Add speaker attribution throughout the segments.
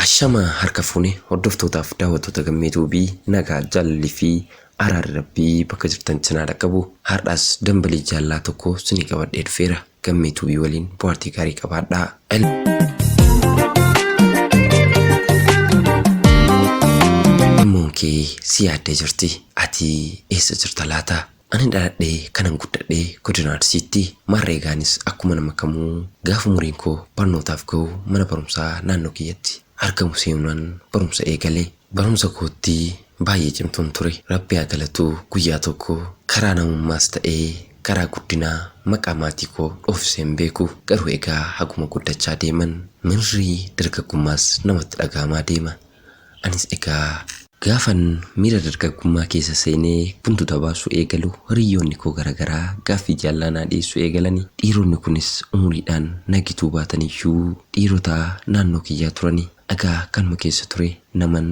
Speaker 1: Ashama harka fuune hordoftootaaf daawwattoota gammeetuubii nagaa jaalalli fi araarri rabbii bakka jirtan cinaa dhaqqabu har'aas dambalii jaallaa tokko sinii qabadhee dhufeera. Gammeetuubii waliin bohaartii gaarii qabaadhaa. Dhimmoon kee si yaaddee jirti. Ati eessa jirta laata? Ani dhaladhee kanan guddadhee godina Arsiitti. Marreegaanis akkuma nama kamuu gaafa umuriin koo barnootaaf ga'u mana barumsaa naannoo kiyyatti argamu seenuun barumsa eegalee. Barumsa kootti baay'ee cimtuun ture. Rabbi haa galatu guyyaa tokko karaa namummaas ta'ee karaa guddinaa maqaa maatii koo dhoofiseen beeku. Garuu egaa haguma guddachaa deeman mirrii dargaggummaas namatti dhaga'amaa deema. Anis egaa gaafan miira dargaggummaa keessa seenee buntuta baasuu eegalu hiriyoonni koo garagaraa gaaffii jaallanaa dhiyeessuu eegalanii. Dhiironni kunis umuriidhaan nagituu baataniyyuu dhiirota naannoo kiyyaa turanii. Egaa kanuma keessa ture naman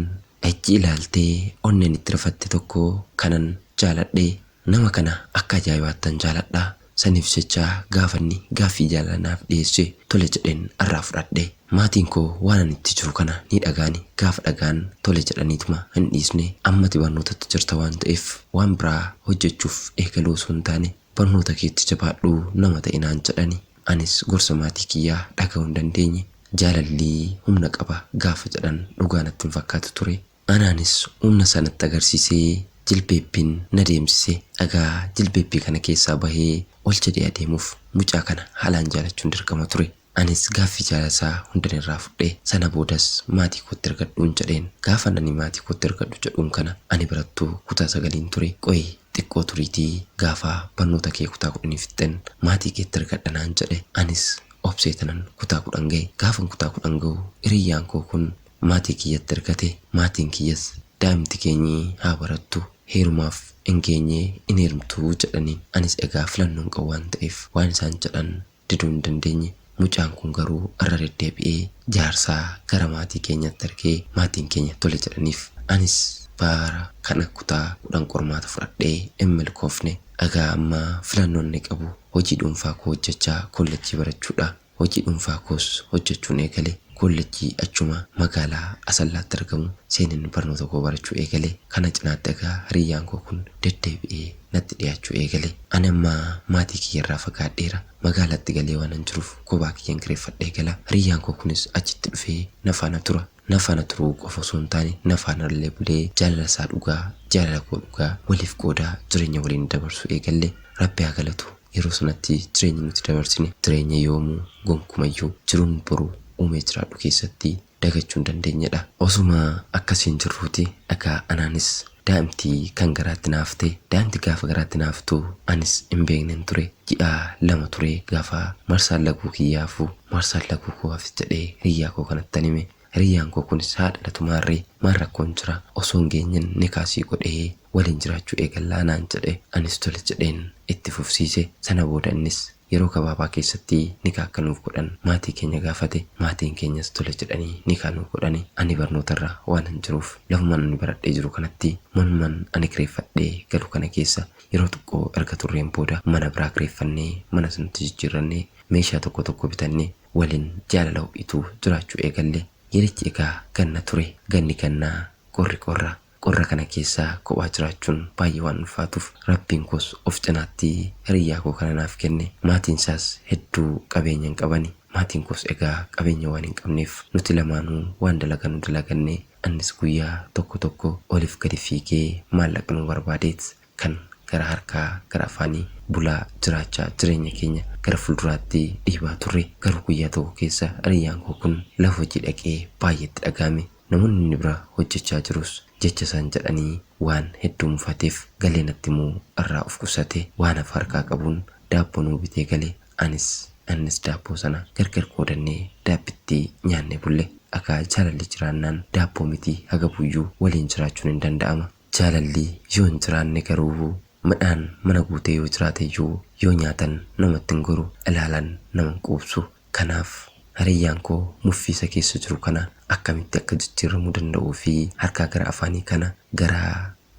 Speaker 1: ijji ilaaltee onneen itti rafatte tokko kanan jaaladhee. Nama kana akka ajaa'ibaattan jaaladhaa. Saniif jecha gaafanni gaaffii jaallanaaf dhiyeesse tole jedheen irraa fudhadhee. Maatiin koo waan ani itti jiru kana ni dhagaani. Gaafa dhagaan tole jedhaniituma hin dhiisne. Ammati barnootatti jirta waan ta'eef waan biraa hojjechuuf eegaluu osoo hin taane barnoota keetti jabaadhu nama ta'e naan jedhani. Anis gorsa maatii kiyyaa dhaga'uu hin dandeenye. Jaalalli humna qaba gaafa jedhan dhugaa natti hin fakkaatu ture. Anaanis humna sanatti agarsiisee jilbeebbiin na deemsise. Egaa jilbeebbii kana keessaa bahee ol jedhee adeemuuf mucaa kana haalaan jaalachuun dirqama ture. Anis gaaffii jaalasaa hundan irraa fudhee sana boodas maatii kootti ergadhuun jedheen. Gaafa ani maatii kootti ergadhu jedhuun kana ani barattuu kutaa 9 ture. Qoyi xiqqoo turiitii gaafa barnoota kee kutaa 10 fixxeen maatii keetti ergadha naan jedhe. Anis obseetanan kutaa 10 ga'e. Gaafan kutaa 10 ga'u hiriyyaan koo kun maatii kiyyatti ergate. Maatiin kiyyas daa'imti keenyi haa barattu heerumaaf hin geenye hin heerumtuu jedhaniin. Anis egaa filannoon qabu waan ta'eef waan isaan jedhan diduu hin dandeenye. Mucaan kun garuu irra deddeebi'ee jaarsaa gara maatii keenyatti ergee maatiin keenya tole jedhaniif. Anis bara kana kutaa 10 qormaata fudhadhee hin milkoofne. Egaa amma filannoon ni qabu hojii dhuunfaa koo hojjechaa koolleejjii barachuudha. Hojii dhuunfaa koos hojjechuun eegale. Koolleejjii achuma magaalaa Asallaatti argamu seenin barnoota koo barachuu eegale. Kana cinaatti egaa hiriyyaan koo kun deddeebi'ee natti dhiyaachuu eegale. Ani amma maatii kiyyarraa fagaadheera. Magaalaatti galee waan hin jiruuf kophaa kiyyan kireeffadhee gala. Hiriyyaan koo kunis achitti dhufee na faana tura. Na faana turuu qofa osoo hin taane na faana illee bulee jaalala isaa dhugaa jaalala koo dhugaa waliif qoodaa jireenya waliin dabarsuu eegalle. Rabbi haa galatu. Yeroo sanatti jireenya nuti dabarsine jireenya yoomuu gonkumayyuu jiruun boruu uumee jiraadhu keessatti dagachuu hin dandeenyedha. Osuma akkasiin jirruuti egaa anaanis daa'imtii kan garaatti naafte. Daa'imti gaafa garaatti naaftu anis hin beeknen ture. Ji'a 2 ture gaafa marsaan laguu kiyyaafu marsaan laguu koo hafe jedhee hiriyyaa koo kanatti hime. Hiriyyaan koo kunis haadha dhalatu maarree maal rakkoon jira osoo hin geenyen ni kaasii godhee waliin jiraachuu eegallaa naan jedhe. Anis tole jedheen itti fufsiise. Sana booda innis yeroo gabaabaa keessatti nikaa akka nuuf godhan maatii keenya gaafate. Maatiin keenyas tole jedhanii nikaa nuuf godhani. Ani barnootarra waan hin jiruuf lafumaan ani baradhee jiru kanatti manumaan ani kireeffadhee galu kana keessa yeroo xiqqoo erga turreen booda mana biraa kireeffannee mana sanatti jijjiirrannee meeshaa tokko tokko bitannee waliin jaalala ho'ituu jiraachuu eegalle. Yerichi egaa ganna ture. Ganni gannaa qorri qorra. Qorra kana keessaa kophaa jiraachuun baay'ee waan ulfaatuuf rabbiin koos of cinaatti hiriyyaa koo kana naaf kenne. Maatiin isaas hedduu qabeenya hin qabani. Maatiin koos egaa qabeenya waan hin qabneef nuti lamaanuu waan dalagannu dalagannee annis guyyaa tokko tokko oliif gadi fiigee maallaqa nu barbaadeet kan gara harkaa gara afaanii bulaa jiraachaa jireenya keenya gara fuulduraatti dhiibaa turre. Garuu guyyaa tokko keessa hiriyyaan koo kun lafa hojii dhaqee baay'eetti dhagahame. Namoonni inni bira hojjechaa jirus jecha isaan jedhanii waan hedduu mufateef galee natti immoo irraa of qusate. Waan hafa harkaa qabuun daabboo nuu bitee galee. Anis daabboo sana gargar qoodannee daabbitti nyaanne bulle. Egaa jaalalli jiraannaan daabboo miti haga buyyuu waliin jiraachuun hin danda'ama. Jaalalli yoo hin jiraanne garuu midhaan mana guutee yoo jiraateyyuu yoo nyaatan namatti hin goru ilaalan nama hin quubsu. Kanaaf hiriyyaan koo muffiisa keessa jiru kana akkamitti akka jijjiiramuu danda'uu fi harkaa gara afaanii kana gara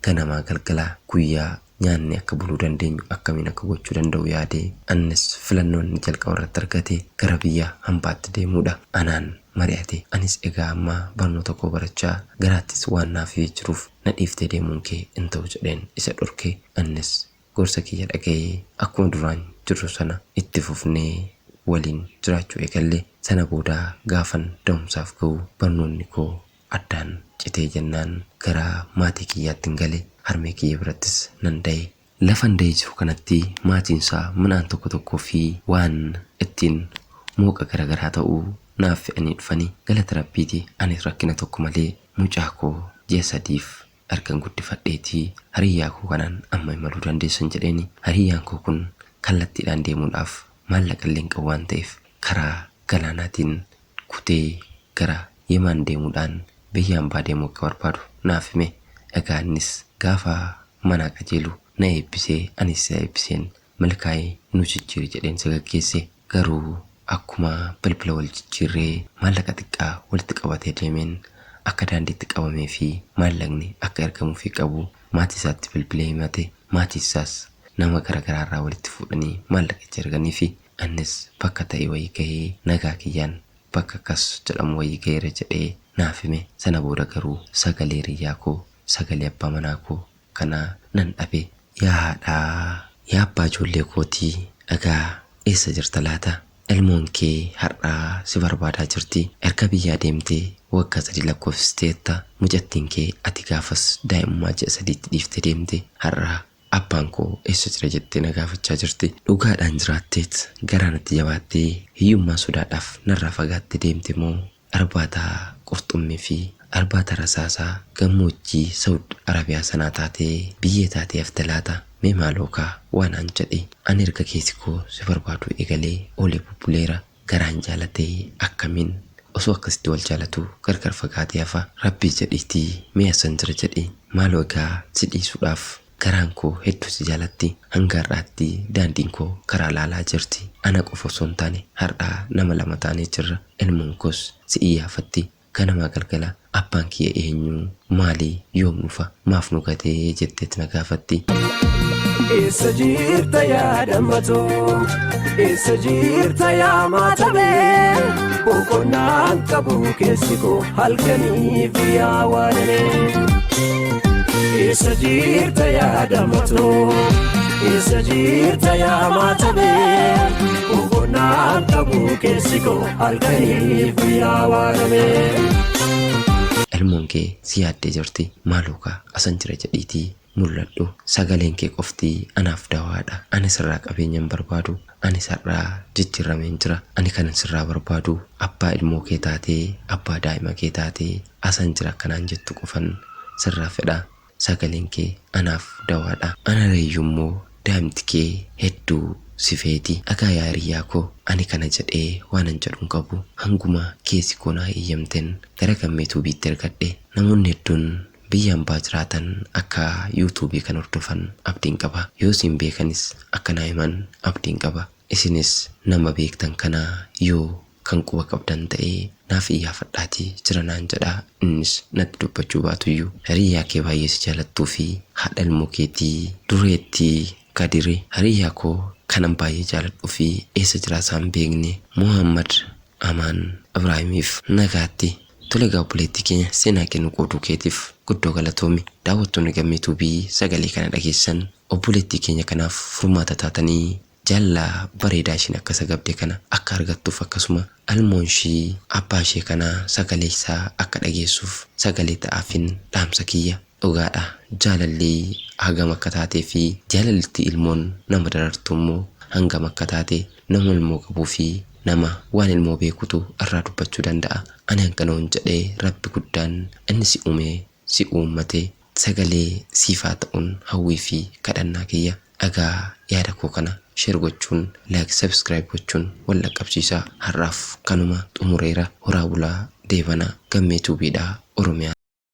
Speaker 1: ganamaa galgalaa guyyaa nyaanni akka buluu dandeenyu akkamiin akka gochuu danda'u yaadee annis filannoon jalqaba irratti argate gara biyya hambaatti deemuudha. Anaan mari'ate. Anis egaa amma barnoota koo barachaa garaattis waan naaf jiruuf na dhiiftee deemuun kee hin ta'u jedheen isa dhorke. Innis gorsa kiyya dhaga'ee akkuma duraan jirru sana itti fufnee waliin jiraachuu eegalle. Sana booda gaafan da'umsaaf ga'u barnoonni koo addaan citee jennaan gara maatii kiyyaatti gale. Harmee kiyya birattis nan da'e. Lafan da'ee jiru kanatti maatiinsaa midhaan tokko fi waan ittiin mooqa garagaraa ta'uu naaf fe'anii dhufanii galata rabbiiti. Anis rakkina tokko malee mucaa koo ji'a 3f argan guddifadheetii hariyyaa koo kanaan amma imaluu dandeessan jedheeni. Hariyyaan koo kun kallattiidhaan deemuudhaaf maallaqa illee hin qabu waan ta'eef karaa galaanaatiin kutee gara Yemaan deemuudhaan biyya hambaa deemuu akka barbaadu naaf hime. Egaa innis gaafa mana qajeelu na eebbisee anis eebbiseen milkaa'ee nu jijjiiri jedheen isa gaggeesse. Garuu akkuma bilbila wal jijjiirree maallaqa xiqqaa walitti qabatee deemeen akka daandiitti qabamee fi maallaqni akka ergamuufii qabu maatii isaatti bilbilee himate. Maatii isaas nama garagaraarraa walitti fuudhanii maallaqicha erganii fi innis bakka ta'e wayii gahee nagaa kiyyaan bakka akkas jedhamu wayii gaheera jedhee naaf hime. Sana booda garuu sagalee hiriyyaa koo sagalee abbaa manaa koo kana nan dhabe. Yaa haadhaa, yaa abbaa ijoollee kootii, egaa eessa jirta laata? Ilmoon kee har'aa si barbaadaa jirti. Erga biyyaa deemtee waggaa 3 lakkoofsisteetta. Mucattiin kee ati gaafas daa'imummaa ji'a 3tti dhiiftee deemte. Har'aa abbaan koo eessa jira jettee na gaafachaa jirti. Dhugaadhaan jiraatteet garaanatti jabaattee hiyyummaa sodaadhaaf narraa fagaattee deemte moo arbaataa qurxummii fi arbaata rasaasaa gammoojjii Saudi Arabiyaa sanaa taatee biyyee taatee hafte laata? Mee maalookaa waan an jedhe ani erga keessi koo si barbaadu eegalee oolee bubbuleera. Garaan jaalatee akkamiin osoo akkasitti wal jaalatu gargar fagaatee hafa? Rabbii jedhiitii mee asan jira jedhi. Maaloo egaa si dhiisuudhaaf garaan koo hedduu si jaalatti. Hanga har'aatti daandiin koo karaa laalaa jirti. Ana qofa osoo hin taane har'aa nama 2 taanee jirra. Ilmoon koos si iyyaafatti. Ganama galgala abbaan kiyya eenyu maalii yoom dhufa maaf nu gatee jetteet na gaafatti.
Speaker 2: Eessa jirta yaa dammatoo? Eessa jirta yaa maatamee? Boqonnaan qabu keessi koo halkaniif yaa waanee. Eessa jirta yaa dammatoo? Eessa jirta yaa maatamee? Boqonnaan qabu keessi koo halkaniif yaa waanee.
Speaker 1: Ilmoon kee si yaaddee jirti. Maalookaa asan jira jedhiitii mul'adhu. Sagaleen kee qoftii anaaf dawaadha. Ani sirraa qabeenyan barbaadu. Ani sarraa jijjiirameen jira. Ani kanan sirraa barbaadu abbaa ilmoo kee taatee abbaa daa'ima kee taatee asan jira kanaan jettu qofan sirraa fedha. Sagaleen kee anaaf dawaadha. Ana reeyyummoo daa'imti kee hedduu sifeeti. Egaa yaa hiriyyaa koo ani kana jedhee waanan jedhuun qabu. Hanguma keessi koo naa eeyyamteen gara gammeetuu biitti ergadhe. Namoonni hedduun biyya hambaa jiraatan akka yuutuubii kan hordofan abdiin qaba. Yoo isin beekanis akka naa himan abdiin qaba. Isinis nama beektan kana yoo kan quba qabdan ta'ee naaf iyyaafadhaatii jira naan jedha. Innis natti dubbachuu baatuyyuu hiriyyaa kee baay'ee si jaalattuu fi haadha ilmoo keetii dureettii Kadiri hiriyyaa koo kanan baay'ee jaaladhuu fi eessa jiraasaan beekne Muhammad Amaan Ibraahimiif nagaatti. Tole egaa obboleettii keenya seenaa kennu qooduu keetiif guddoo galatoomi. Daawwattoonni gammeetuu fi sagalee kana dhageessan obboleettii keenya kanaaf furmaata taatanii jaalala bareedaa ishiin akka sagabde kana akka argattuuf akkasuma ilmoon ishii abbaa ishee kana sagalee isaa akka dhageessuuf sagalee ta'aafin dhaamsa kiyya. Dhugaadha jaalalli hangam akka taatee fi jaalalli ilmoon nama darartu immoo hangam akka taate nama ilmoo qabuu fi nama waan ilmoo beekutu irraa dubbachuu danda'a. Ani hankanoon jedhee rabbi guddaan inni si uume si uummate sagalee siifaa ta'uun hawwii fi kadhannaa kiyya. Egaa yaada koo kana share gochuun like subscribe gochuun wal dhaqqabsiisaa. Har'aaf kanuma xumureera. Horaa bulaa deebana gammeetuu biidhaa Oromiyaa.